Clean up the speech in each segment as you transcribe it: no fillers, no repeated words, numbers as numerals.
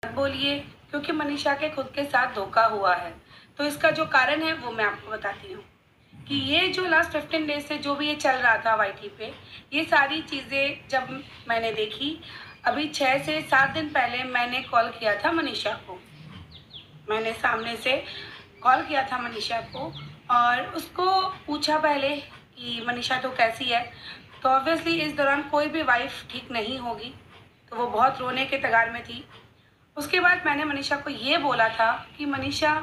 बोलिए, क्योंकि मनीषा के खुद के साथ धोखा हुआ है। तो इसका जो कारण है वो मैं आपको बताती हूँ कि ये जो लास्ट 15 डेज से जो भी ये चल रहा था वाईटी पे, ये सारी चीज़ें जब मैंने देखी, अभी 6 से 7 दिन पहले मैंने कॉल किया था मनीषा को। मैंने सामने से कॉल किया था मनीषा को और उसको पूछा पहले कि मनीषा तो कैसी है। तो ऑब्वियसली इस दौरान कोई भी वाइफ ठीक नहीं होगी, तो वो बहुत रोने के तगार में थी। उसके बाद मैंने मनीषा को ये बोला था कि मनीषा,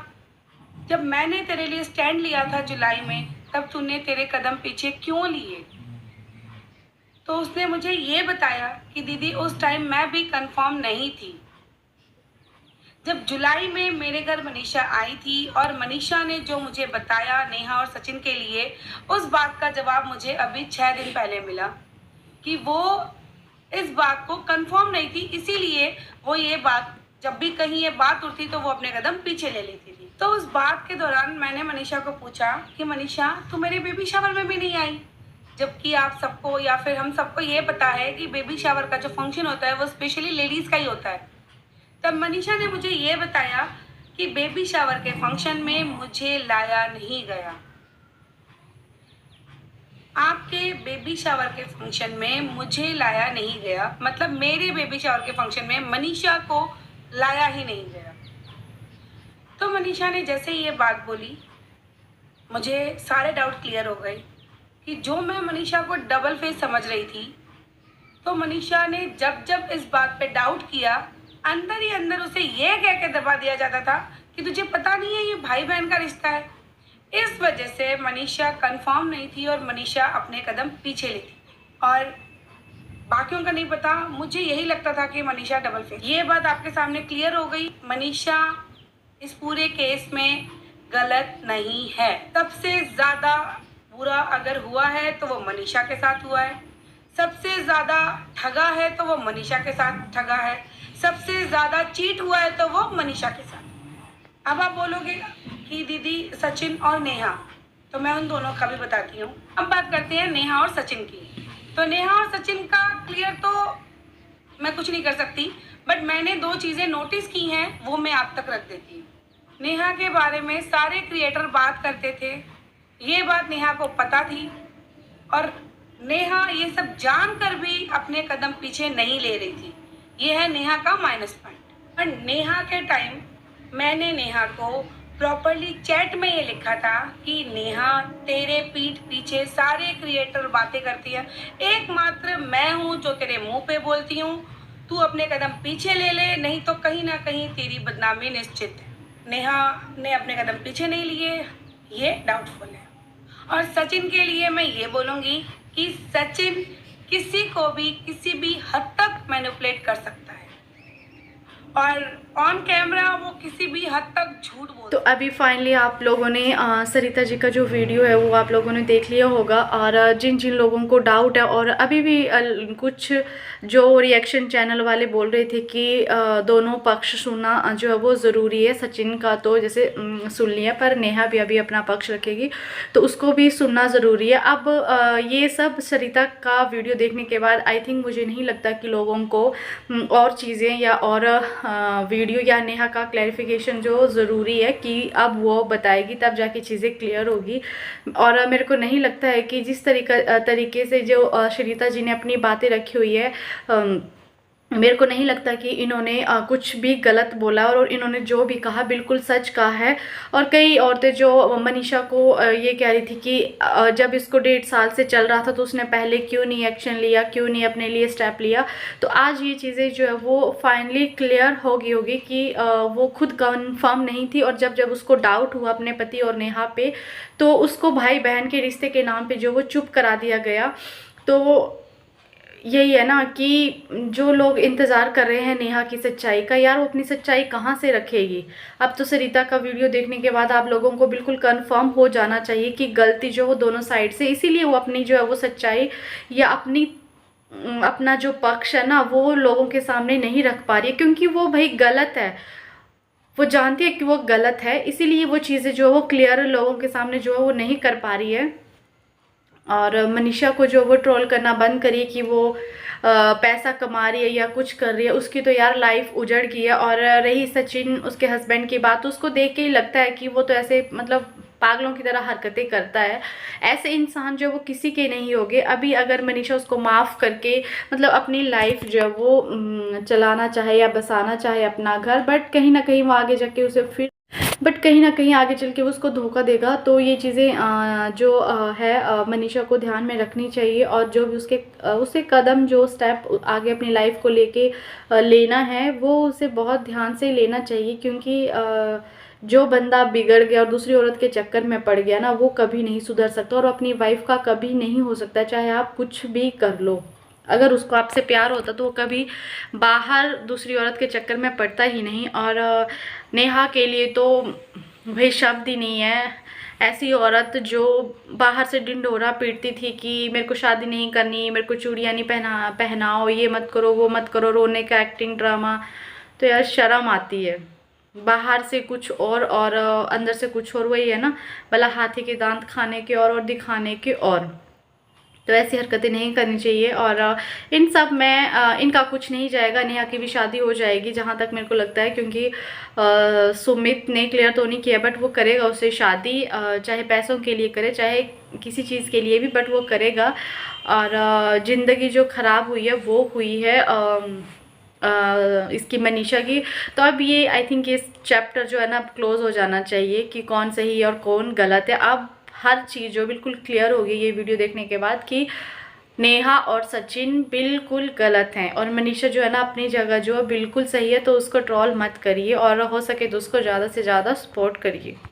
जब मैंने तेरे लिए स्टैंड लिया था जुलाई में, तब तूने तेरे कदम पीछे क्यों लिए? तो उसने मुझे ये बताया कि दीदी उस टाइम मैं भी कंफर्म नहीं थी। जब जुलाई में मेरे घर मनीषा आई थी और मनीषा ने जो मुझे बताया नेहा और सचिन के लिए, उस बात का जवाब मुझे अभी 6 दिन पहले मिला कि वो इस बात को कंफर्म नहीं थी, इसीलिए वो ये बात, जब भी कहीं ये बात उठती तो वो अपने कदम पीछे ले लेती थी। तो उस बात के दौरान मैंने मनीषा को पूछा कि मनीषा, तू मेरे बेबी शावर में भी नहीं आई, जबकि आप सबको या फिर हम सबको ये पता है कि बेबी शावर का जो फंक्शन होता है वो स्पेशली लेडीज का ही होता है। तब मनीषा ने मुझे ये बताया कि बेबी शावर के फंक्शन में मुझे लाया नहीं गया। आपके बेबी शावर के फंक्शन में मुझे लाया नहीं गया, मतलब मेरे बेबी शावर के फंक्शन में मनीषा को लाया ही नहीं गया। तो मनीषा ने जैसे ही ये बात बोली, मुझे सारे डाउट क्लियर हो गए कि जो मैं मनीषा को डबल फेस समझ रही थी, तो मनीषा ने जब जब इस बात पे डाउट किया, अंदर ही अंदर उसे ये कह के दबा दिया जाता था कि तुझे पता नहीं है ये भाई बहन का रिश्ता है। इस वजह से मनीषा कंफर्म नहीं थी और मनीषा अपने कदम पीछे लेती और बाकियों का नहीं पता। मुझे यही लगता था कि मनीषा डबल फेस। ये बात आपके सामने क्लियर हो गई। मनीषा इस पूरे केस में गलत नहीं है। सबसे ज्यादा बुरा अगर हुआ है तो वो मनीषा के साथ हुआ है। सबसे ज्यादा ठगा है तो वो मनीषा के साथ ठगा है। सबसे ज्यादा चीट हुआ है तो वो मनीषा के साथ। अब आप बोलोगे कि दीदी सचिन और नेहा, तो मैं उन दोनों का भी बताती हूँ। अब बात करते हैं नेहा और सचिन की। तो नेहा और सचिन का क्लियर तो मैं कुछ नहीं कर सकती, बट मैंने 2 चीजें नोटिस की हैं, वो मैं आप तक रख देती हूँ। नेहा के बारे में सारे क्रिएटर बात करते थे, ये बात नेहा को पता थी और नेहा ये सब जानकर भी अपने कदम पीछे नहीं ले रही थी। ये है नेहा का माइनस पॉइंट। और नेहा के टाइम मैंने नेहा को प्रॉपरली चैट में ये लिखा था कि नेहा, तेरे पीठ पीछे सारे क्रिएटर बातें करती है, एकमात्र मैं हूँ जो तेरे मुंह पे बोलती हूँ। तू अपने कदम पीछे ले ले, नहीं तो कहीं ना कहीं तेरी बदनामी निश्चित है। नेहा ने अपने कदम पीछे नहीं लिए, ये डाउटफुल है। और सचिन के लिए मैं ये बोलूँगी कि सचिन किसी को भी किसी भी हद तक मैनिपुलेट कर सकता है और ऑन कैमरा वो किसी भी हद तक झूठ बोल। तो अभी फाइनली आप लोगों ने सरिता जी का जो वीडियो है वो आप लोगों ने देख लिया होगा। और जिन जिन लोगों को डाउट है और अभी भी कुछ जो रिएक्शन चैनल वाले बोल रहे थे कि दोनों पक्ष सुनना जो है वो ज़रूरी है। सचिन का तो जैसे सुन लिया, पर नेहा भी अभी अपना पक्ष रखेगी तो उसको भी सुनना ज़रूरी है। अब ये सब सरिता का वीडियो देखने के बाद आई थिंक मुझे नहीं लगता कि लोगों को और चीज़ें या और वीडियो या नेहा का क्लैरिफिकेशन जो ज़रूरी है कि अब वो बताएगी तब जाके चीज़ें क्लियर होगी। और मेरे को नहीं लगता है कि जिस तरीके से जो सरिता जी ने अपनी बातें रखी हुई है, मेरे को नहीं लगता कि इन्होंने कुछ भी गलत बोला और इन्होंने जो भी कहा बिल्कुल सच कहा है। और कई औरतें जो मनीषा को ये कह रही थी कि जब इसको 1.5 साल से चल रहा था तो उसने पहले क्यों नहीं एक्शन लिया, क्यों नहीं अपने लिए स्टेप लिया। तो आज ये चीज़ें जो है वो फाइनली क्लियर होगी कि वो खुद कन्फर्म नहीं थी। और जब जब उसको डाउट हुआ अपने पति और नेहा पे, तो उसको भाई बहन के रिश्ते के नाम पे जो वो चुप करा दिया गया। तो यही है ना कि जो लोग इंतज़ार कर रहे हैं नेहा की सच्चाई का, यार वो अपनी सच्चाई कहाँ से रखेगी। अब तो सरिता का वीडियो देखने के बाद आप लोगों को बिल्कुल कंफर्म हो जाना चाहिए कि गलती जो हो दोनों साइड से, इसीलिए वो अपनी जो है वो सच्चाई या अपना जो पक्ष है ना वो लोगों के सामने नहीं रख पा रही है, क्योंकि वो भाई गलत है, वो जानती है कि वो गलत है, इसीलिए वो चीज़ें जो है वो क्लियर लोगों के सामने जो है वो नहीं कर पा रही है। और मनीषा को जो वो ट्रोल करना बंद करिए कि वो पैसा कमा रही है या कुछ कर रही है, उसकी तो यार लाइफ उजड़ गई है। और रही सचिन उसके हस्बैंड की बात, तो उसको देख के ही लगता है कि वो तो ऐसे मतलब पागलों की तरह हरकतें करता है। ऐसे इंसान जो वो किसी के नहीं होंगे। अभी अगर मनीषा उसको माफ़ करके मतलब अपनी लाइफ जो है वो चलाना चाहे या बसाना चाहे अपना घर, बट कहीं ना कहीं वो आगे जाके उसे फिर कहीं ना कहीं आगे चल के उसको धोखा देगा। तो ये चीज़ें जो है मनीषा को ध्यान में रखनी चाहिए, और जो भी उसके कदम जो स्टेप आगे अपनी लाइफ को लेके लेना है वो उसे बहुत ध्यान से लेना चाहिए। क्योंकि जो बंदा बिगड़ गया और दूसरी औरत के चक्कर में पड़ गया ना, वो कभी नहीं सुधर सकता और अपनी वाइफ का कभी नहीं हो सकता, चाहे आप कुछ भी कर लो। अगर उसको आपसे प्यार होता तो वो कभी बाहर दूसरी औरत के चक्कर में पड़ता ही नहीं। और नेहा के लिए तो भाई शब्द ही नहीं है। ऐसी औरत जो बाहर से ढिंढोरा पीटती थी कि मेरे को शादी नहीं करनी, मेरे को चूड़ियाँ नहीं पहनाओ, ये मत करो वो मत करो, रोने का एक्टिंग ड्रामा, तो यार शर्म आती है। बाहर से कुछ और अंदर से कुछ और, वही है ना, भला हाथी के दांत खाने के और दिखाने के और। तो ऐसी हरकतें नहीं करनी चाहिए। और इन सब में इनका कुछ नहीं जाएगा। नेहा की भी शादी हो जाएगी जहाँ तक मेरे को लगता है, क्योंकि सुमित ने क्लियर तो नहीं किया, बट वो करेगा उससे शादी, चाहे पैसों के लिए करे चाहे किसी चीज़ के लिए भी, बट वो करेगा। और ज़िंदगी जो ख़राब हुई है वो हुई है इसकी मनीषा की। तो अब ये आई थिंक ये चैप्टर जो है ना अब क्लोज़ हो जाना चाहिए कि कौन सही और कौन गलत है। अब हर चीज़ जो बिल्कुल क्लियर होगी ये वीडियो देखने के बाद कि नेहा और सचिन बिल्कुल गलत हैं और मनीषा जो है ना अपनी जगह जो है बिल्कुल सही है। तो उसको ट्रोल मत करिए और हो सके तो उसको ज़्यादा से ज़्यादा सपोर्ट करिए।